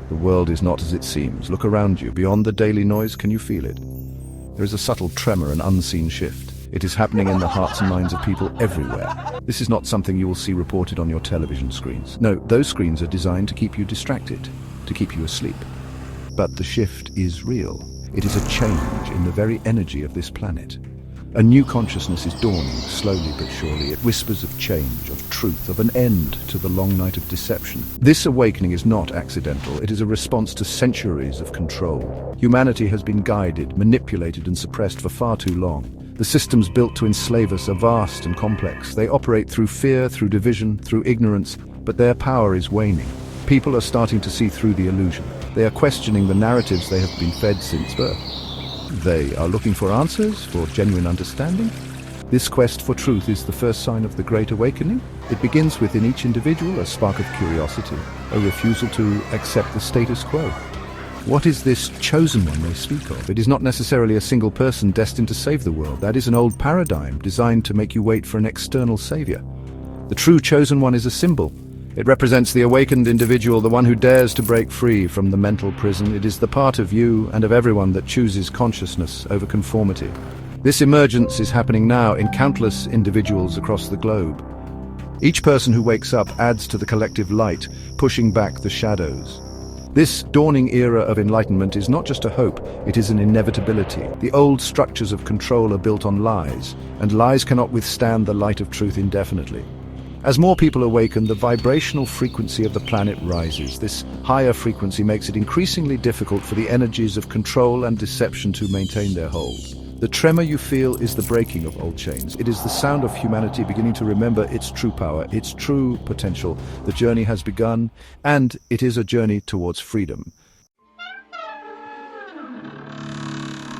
The world is not as it seems. Look around you. Beyond the daily noise, can you feel it? There is a subtle tremor, an unseen shift. It is happening in the hearts and minds of people everywhere. This is not something you will see reported on your television screens. No, those screens are designed to keep you distracted, to keep you asleep. But the shift is real. It is a change in the very energy of this planet. A new consciousness is dawning, slowly but surely. It whispers of change, of truth, of an end to the long night of deception. This awakening is not accidental. It is a response to centuries of control. Humanity has been guided, manipulated, and suppressed for far too long. The systems built to enslave us are vast and complex. They operate through fear, through division, through ignorance, but their power is waning. People are starting to see through the illusion. They are questioning the narratives they have been fed since birth. They are looking for answers, for genuine understanding. This quest for truth is the first sign of the Great Awakening. It begins within each individual, a spark of curiosity, a refusal to accept the status quo. What is this chosen one they speak of? It is not necessarily a single person destined to save the world. That is an old paradigm designed to make you wait for an external savior. The true chosen one is a symbol. It represents the awakened individual, the one who dares to break free from the mental prison. It is the part of you and of everyone that chooses consciousness over conformity. This emergence is happening now in countless individuals across the globe. Each person who wakes up adds to the collective light, pushing back the shadows. This dawning era of enlightenment is not just a hope, it is an inevitability. The old structures of control are built on lies, and lies cannot withstand the light of truth indefinitely. As more people awaken, the vibrational frequency of the planet rises. This higher frequency makes it increasingly difficult for the energies of control and deception to maintain their hold. The tremor you feel is the breaking of old chains. It is the sound of humanity beginning to remember its true power, its true potential. The journey has begun, and it is a journey towards freedom.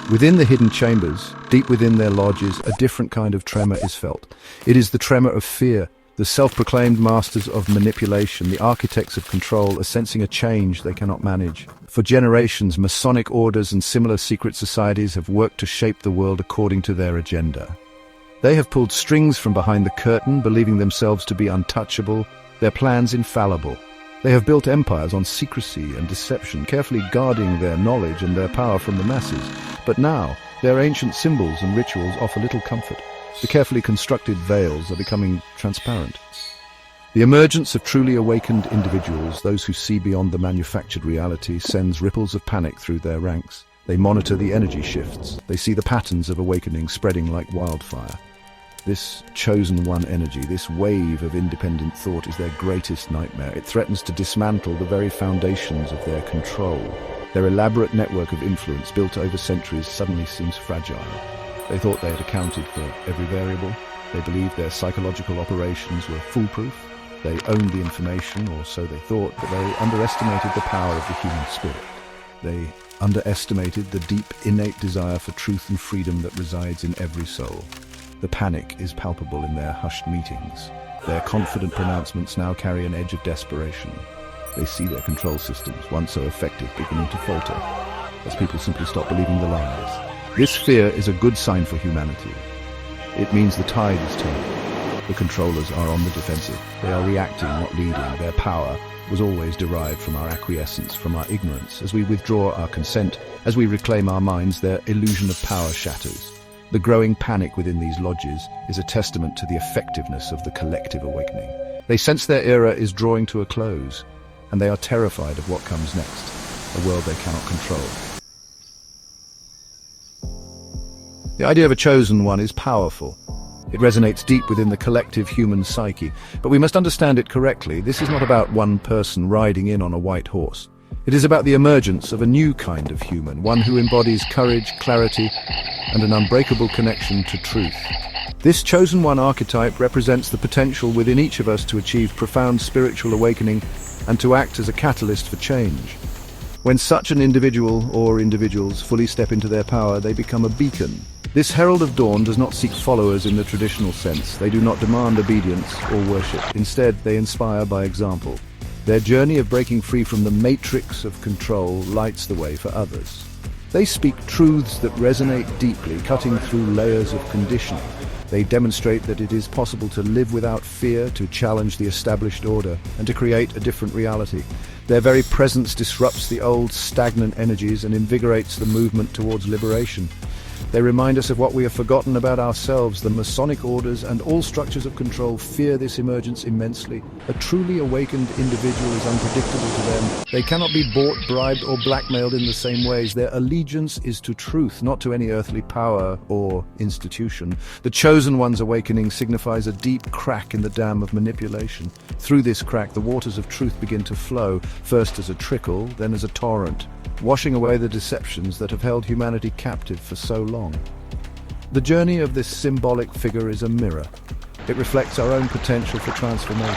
Within the hidden chambers, deep within their lodges, a different kind of tremor is felt. It is the tremor of fear. The self-proclaimed masters of manipulation, the architects of control, are sensing a change they cannot manage. For generations, Masonic orders and similar secret societies have worked to shape the world according to their agenda. They have pulled strings from behind the curtain, believing themselves to be untouchable, their plans infallible. They have built empires on secrecy and deception, carefully guarding their knowledge and their power from the masses. But now, their ancient symbols and rituals offer little comfort. The carefully constructed veils are becoming transparent. The emergence of truly awakened individuals, those who see beyond the manufactured reality, sends ripples of panic through their ranks. They monitor the energy shifts. They see the patterns of awakening spreading like wildfire. This chosen one energy, this wave of independent thought, is their greatest nightmare. It threatens to dismantle the very foundations of their control. Their elaborate network of influence, built over centuries, suddenly seems fragile. They thought they had accounted for every variable. They believed their psychological operations were foolproof. They owned the information, or so they thought, but they underestimated the power of the human spirit. They underestimated the deep, innate desire for truth and freedom that resides in every soul. The panic is palpable in their hushed meetings. Their confident pronouncements now carry an edge of desperation. They see their control systems, once so effective, beginning to falter, as people simply stop believing the lies. This fear is a good sign for humanity. It means the tide is turning. The controllers are on the defensive. They are reacting, not leading. Their power was always derived from our acquiescence, from our ignorance. As we withdraw our consent, as we reclaim our minds, their illusion of power shatters. The growing panic within these lodges is a testament to the effectiveness of the collective awakening. They sense their era is drawing to a close, and they are terrified of what comes next, a world they cannot control. The idea of a chosen one is powerful. It resonates deep within the collective human psyche, but we must understand it correctly. This is not about one person riding in on a white horse. It is about the emergence of a new kind of human, one who embodies courage, clarity, and an unbreakable connection to truth. This chosen one archetype represents the potential within each of us to achieve profound spiritual awakening and to act as a catalyst for change. When such an individual or individuals fully step into their power, they become a beacon. This herald of dawn does not seek followers in the traditional sense. They do not demand obedience or worship. Instead, they inspire by example. Their journey of breaking free from the matrix of control lights the way for others. They speak truths that resonate deeply, cutting through layers of conditioning. They demonstrate that it is possible to live without fear, to challenge the established order, and to create a different reality. Their very presence disrupts the old, stagnant energies and invigorates the movement towards liberation. They remind us of what we have forgotten about ourselves. The Masonic orders and all structures of control fear this emergence immensely. A truly awakened individual is unpredictable to them. They cannot be bought, bribed, or blackmailed in the same ways. Their allegiance is to truth, not to any earthly power or institution. The Chosen One's awakening signifies a deep crack in the dam of manipulation. Through this crack, the waters of truth begin to flow, first as a trickle, then as a torrent, washing away the deceptions that have held humanity captive for so long. The journey of this symbolic figure is a mirror. It reflects our own potential for transformation.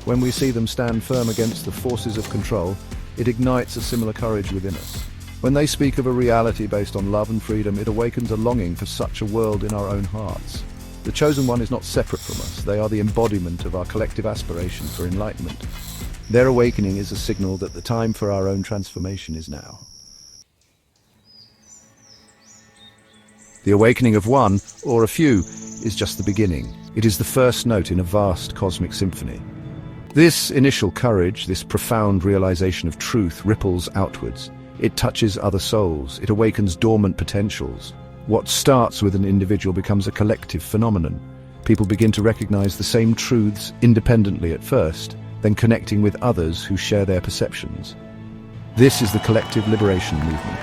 When we see them stand firm against the forces of control, it ignites a similar courage within us. When they speak of a reality based on love and freedom, it awakens a longing for such a world in our own hearts. The Chosen One is not separate from us. They are the embodiment of our collective aspiration for enlightenment. Their awakening is a signal that the time for our own transformation is now. The awakening of one, or a few, is just the beginning. It is the first note in a vast cosmic symphony. This initial courage, this profound realization of truth, ripples outwards. It touches other souls. It awakens dormant potentials. What starts with an individual becomes a collective phenomenon. People begin to recognize the same truths independently at first, then connecting with others who share their perceptions. This is the collective liberation movement.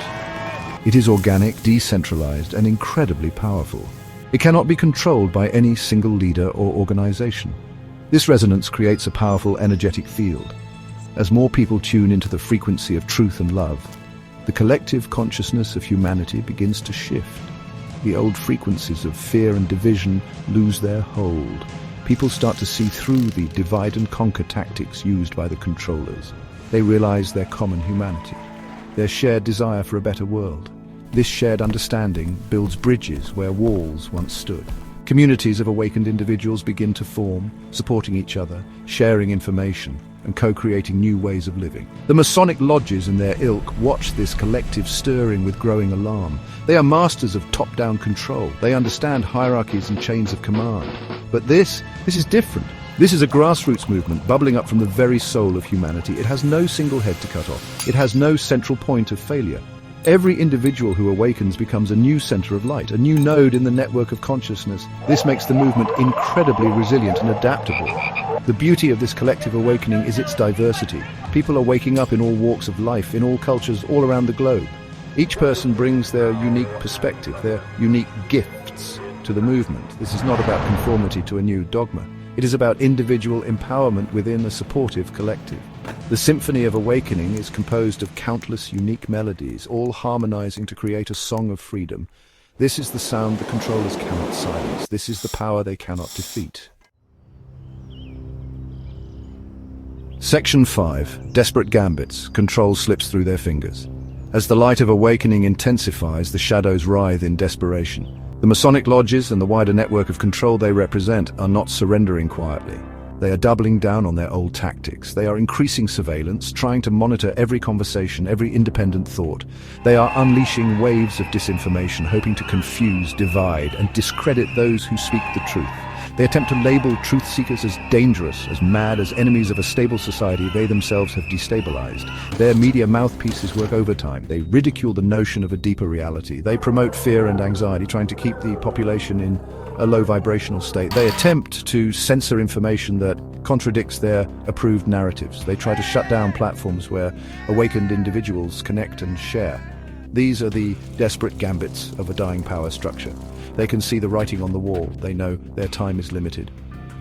It is organic, decentralized, and incredibly powerful. It cannot be controlled by any single leader or organization. This resonance creates a powerful energetic field. As more people tune into the frequency of truth and love, the collective consciousness of humanity begins to shift. The old frequencies of fear and division lose their hold. People start to see through the divide and conquer tactics used by the controllers. They realize their common humanity, their shared desire for a better world. This shared understanding builds bridges where walls once stood. Communities of awakened individuals begin to form, supporting each other, sharing information, and co-creating new ways of living. The Masonic lodges and their ilk watch this collective stirring with growing alarm. They are masters of top-down control. They understand hierarchies and chains of command. But this is different. This is a grassroots movement bubbling up from the very soul of humanity. It has no single head to cut off. It has no central point of failure. Every individual who awakens becomes a new center of light, a new node in the network of consciousness. This makes the movement incredibly resilient and adaptable. The beauty of this collective awakening is its diversity. People are waking up in all walks of life, in all cultures, all around the globe. Each person brings their unique perspective, their unique gifts to the movement. This is not about conformity to a new dogma. It is about individual empowerment within a supportive collective. The Symphony of Awakening is composed of countless unique melodies, all harmonizing to create a song of freedom. This is the sound the controllers cannot silence. This is the power they cannot defeat. Section 5. Desperate Gambits. Control slips through their fingers. As the light of awakening intensifies, the shadows writhe in desperation. The Masonic lodges and the wider network of control they represent are not surrendering quietly. They are doubling down on their old tactics. They are increasing surveillance, trying to monitor every conversation, every independent thought. They are unleashing waves of disinformation, hoping to confuse, divide, and discredit those who speak the truth. They attempt to label truth seekers as dangerous, as mad, as enemies of a stable society they themselves have destabilized. Their media mouthpieces work overtime. They ridicule the notion of a deeper reality. They promote fear and anxiety, trying to keep the population in a low vibrational state. They attempt to censor information that contradicts their approved narratives. They try to shut down platforms where awakened individuals connect and share. These are the desperate gambits of a dying power structure. They can see the writing on the wall. They know their time is limited.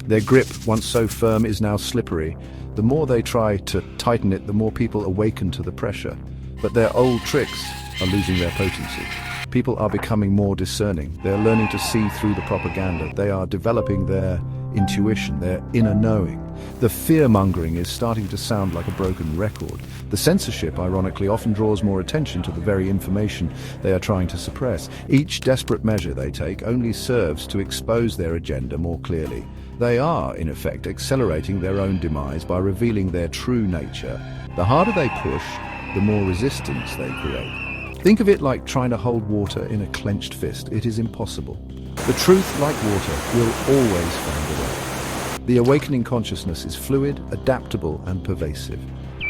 Their grip, once so firm, is now slippery. The more they try to tighten it, the more people awaken to the pressure. But their old tricks are losing their potency. People are becoming more discerning. They're learning to see through the propaganda. They are developing their intuition, their inner knowing. The fear-mongering is starting to sound like a broken record. The censorship, ironically, often draws more attention to the very information they are trying to suppress. Each desperate measure they take only serves to expose their agenda more clearly. They are, in effect, accelerating their own demise by revealing their true nature. The harder they push, the more resistance they create. Think of it like trying to hold water in a clenched fist. It is impossible. The truth, like water, will always find a way. The awakening consciousness is fluid, adaptable, and pervasive.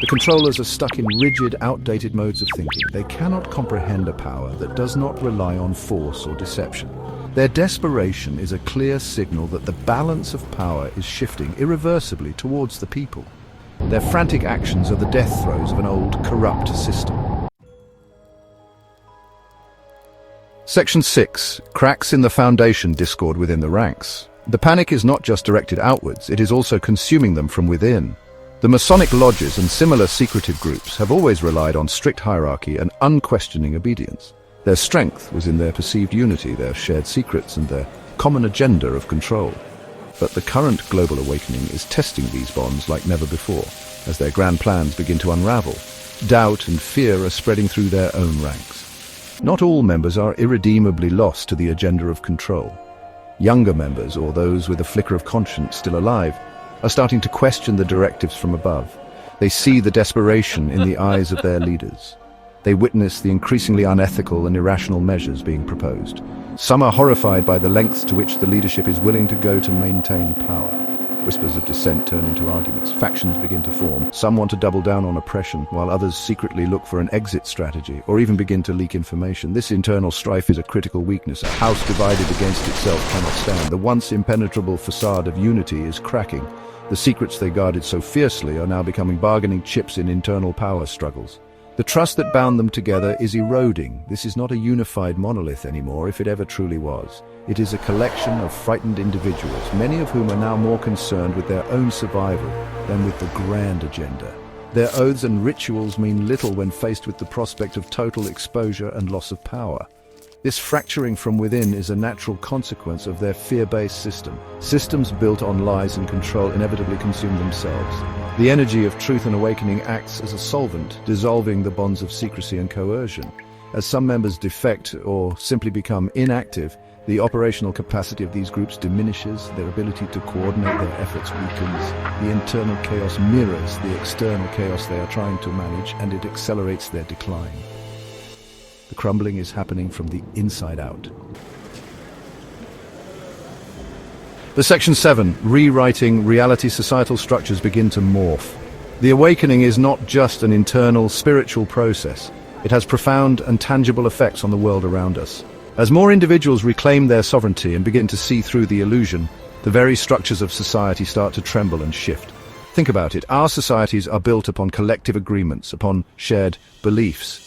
The controllers are stuck in rigid, outdated modes of thinking. They cannot comprehend a power that does not rely on force or deception. Their desperation is a clear signal that the balance of power is shifting irreversibly towards the people. Their frantic actions are the death throes of an old, corrupt system. Section 6. Cracks in the Foundation discord within the ranks. The panic is not just directed outwards, it is also consuming them from within. The Masonic lodges and similar secretive groups have always relied on strict hierarchy and unquestioning obedience. Their strength was in their perceived unity, their shared secrets, and their common agenda of control. But the current global awakening is testing these bonds like never before, as their grand plans begin to unravel. Doubt and fear are spreading through their own ranks. Not all members are irredeemably lost to the agenda of control. Younger members, or those with a flicker of conscience still alive, are starting to question the directives from above. They see the desperation in the eyes of their leaders. They witness the increasingly unethical and irrational measures being proposed. Some are horrified by the lengths to which the leadership is willing to go to maintain power. Whispers of dissent turn into arguments. Factions begin to form. Some want to double down on oppression, while others secretly look for an exit strategy, or even begin to leak information. This internal strife is a critical weakness. A house divided against itself cannot stand. The once impenetrable facade of unity is cracking. The secrets they guarded so fiercely are now becoming bargaining chips in internal power struggles. The trust that bound them together is eroding. This is not a unified monolith anymore, if it ever truly was. It is a collection of frightened individuals, many of whom are now more concerned with their own survival than with the grand agenda. Their oaths and rituals mean little when faced with the prospect of total exposure and loss of power. This fracturing from within is a natural consequence of their fear-based system. Systems built on lies and control inevitably consume themselves. The energy of truth and awakening acts as a solvent, dissolving the bonds of secrecy and coercion. As some members defect or simply become inactive, the operational capacity of these groups diminishes, their ability to coordinate their efforts weakens, the internal chaos mirrors the external chaos they are trying to manage, and it accelerates their decline. The crumbling is happening from the inside out. The Section 7, Rewriting Reality. Societal structures begin to morph. The awakening is not just an internal spiritual process. It has profound and tangible effects on the world around us. As more individuals reclaim their sovereignty and begin to see through the illusion, the very structures of society start to tremble and shift. Think about it. Our societies are built upon collective agreements, upon shared beliefs.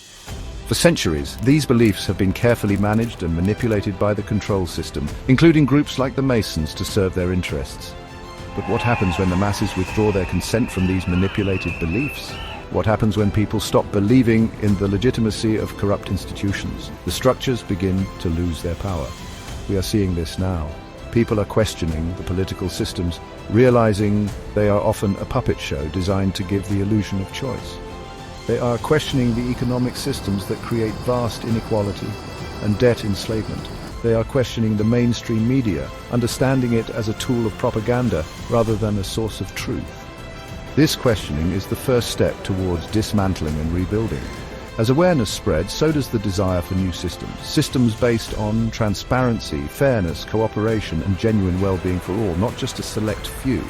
For centuries, these beliefs have been carefully managed and manipulated by the control system, including groups like the Masons, to serve their interests. But what happens when the masses withdraw their consent from these manipulated beliefs? What happens when people stop believing in the legitimacy of corrupt institutions? The structures begin to lose their power. We are seeing this now. People are questioning the political systems, realizing they are often a puppet show designed to give the illusion of choice. They are questioning the economic systems that create vast inequality and debt enslavement. They are questioning the mainstream media, understanding it as a tool of propaganda rather than a source of truth. This questioning is the first step towards dismantling and rebuilding. As awareness spreads, so does the desire for new systems based on transparency, fairness, cooperation, and genuine well-being for all, not just a select few.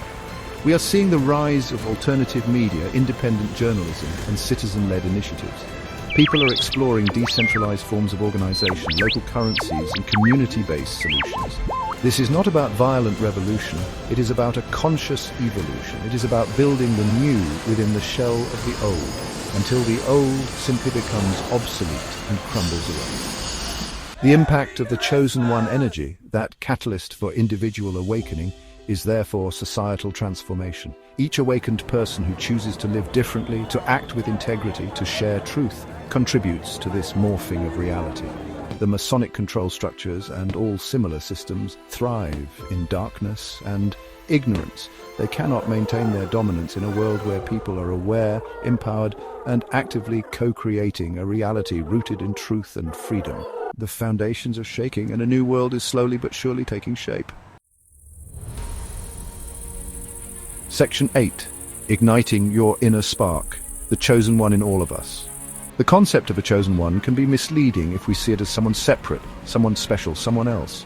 We are seeing the rise of alternative media, independent journalism, and citizen-led initiatives. People are exploring decentralized forms of organization, local currencies, and community-based solutions. This is not about violent revolution, it is about a conscious evolution. It is about building the new within the shell of the old, until the old simply becomes obsolete and crumbles away. The impact of the chosen one energy, that catalyst for individual awakening, is therefore societal transformation. Each awakened person who chooses to live differently, to act with integrity, to share truth, contributes to this morphing of reality. The Masonic control structures and all similar systems thrive in darkness and ignorance. They cannot maintain their dominance in a world where people are aware, empowered, and actively co-creating a reality rooted in truth and freedom. The foundations are shaking and a new world is slowly but surely taking shape. Section 8. Igniting your inner spark, the chosen one in all of us. The concept of a chosen one can be misleading if we see it as someone separate, someone special, someone else.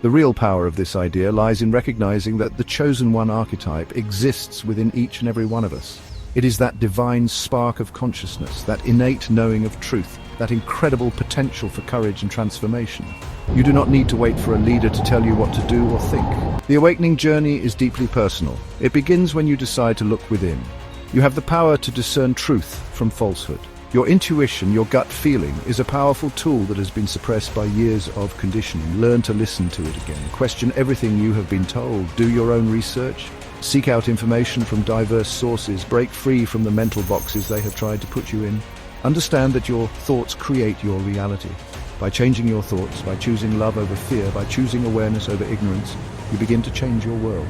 The real power of this idea lies in recognizing that the chosen one archetype exists within each and every one of us. It is that divine spark of consciousness, that innate knowing of truth, that incredible potential for courage and transformation. You do not need to wait for a leader to tell you what to do or think. The awakening journey is deeply personal. It begins when you decide to look within. You have the power to discern truth from falsehood. Your intuition, your gut feeling, is a powerful tool that has been suppressed by years of conditioning. Learn to listen to it again. Question everything you have been told. Do your own research. Seek out information from diverse sources. Break free from the mental boxes they have tried to put you in. Understand that your thoughts create your reality. By changing your thoughts, by choosing love over fear, by choosing awareness over ignorance, you begin to change your world.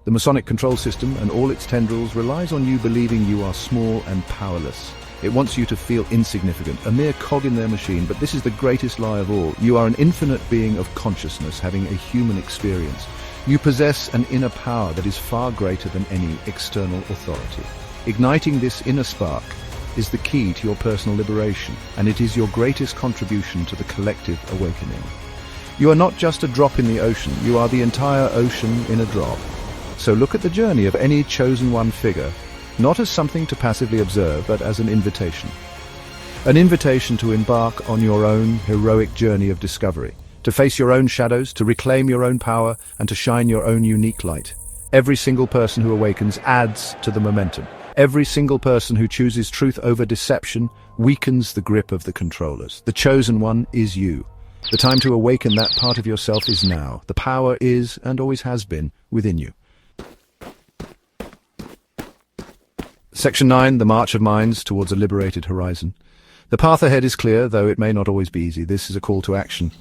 The Masonic control system and all its tendrils relies on you believing you are small and powerless. It wants you to feel insignificant, a mere cog in their machine, but this is the greatest lie of all. You are an infinite being of consciousness having a human experience. You possess an inner power that is far greater than any external authority. Igniting this inner spark is the key to your personal liberation, and it is your greatest contribution to the collective awakening. You are not just a drop in the ocean, you are the entire ocean in a drop. So look at the journey of any chosen one figure, not as something to passively observe, but as an invitation. An invitation to embark on your own heroic journey of discovery, to face your own shadows, to reclaim your own power, and to shine your own unique light. Every single person who awakens adds to the momentum. Every single person who chooses truth over deception weakens the grip of the controllers. The chosen one is you. The time to awaken that part of yourself is now. The power is, and always has been, within you. Section 9, the March of Minds towards a liberated horizon. The path ahead is clear, though it may not always be easy. This is a call to action.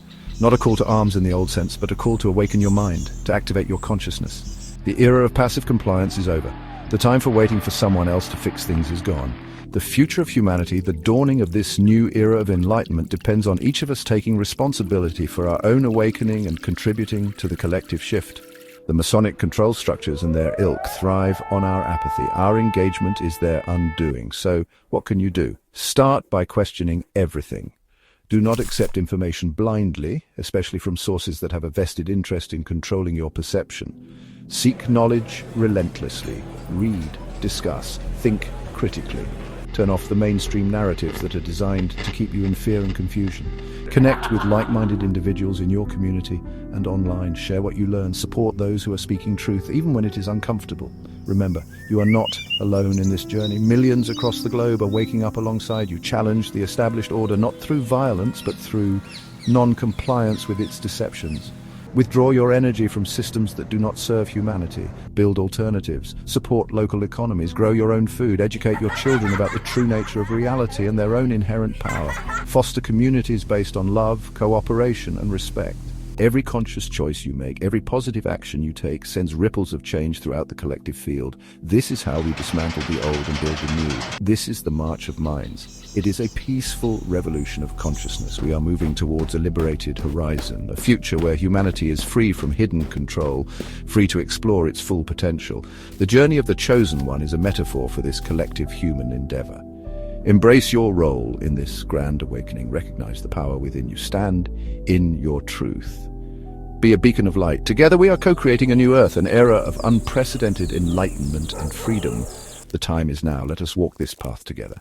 Not a call to arms in the old sense, but a call to awaken your mind, to activate your consciousness. The era of passive compliance is over. The time for waiting for someone else to fix things is gone. The future of humanity, the dawning of this new era of enlightenment, depends on each of us taking responsibility for our own awakening and contributing to the collective shift. The Masonic control structures and their ilk thrive on our apathy. Our engagement is their undoing. So, what can you do? Start by questioning everything. Do not accept information blindly, especially from sources that have a vested interest in controlling your perception. Seek knowledge relentlessly. Read, discuss, think critically. Turn off the mainstream narratives that are designed to keep you in fear and confusion. Connect with like-minded individuals in your community and online. Share what you learn. Support those who are speaking truth, even when it is uncomfortable. Remember, you are not alone in this journey. Millions across the globe are waking up alongside you. Challenge the established order, not through violence, but through non-compliance with its deceptions. Withdraw your energy from systems that do not serve humanity. Build alternatives. Support local economies. Grow your own food. Educate your children about the true nature of reality and their own inherent power. Foster communities based on love, cooperation, and respect. Every conscious choice you make, every positive action you take sends ripples of change throughout the collective field. This is how we dismantle the old and build the new. This is the March of Minds. It is a peaceful revolution of consciousness. We are moving towards a liberated horizon, a future where humanity is free from hidden control, free to explore its full potential. The journey of the chosen one is a metaphor for this collective human endeavor. Embrace your role in this grand awakening. Recognize the power within you. Stand in your truth. Be a beacon of light. Together we are co-creating a new earth, an era of unprecedented enlightenment and freedom. The time is now. Let us walk this path together.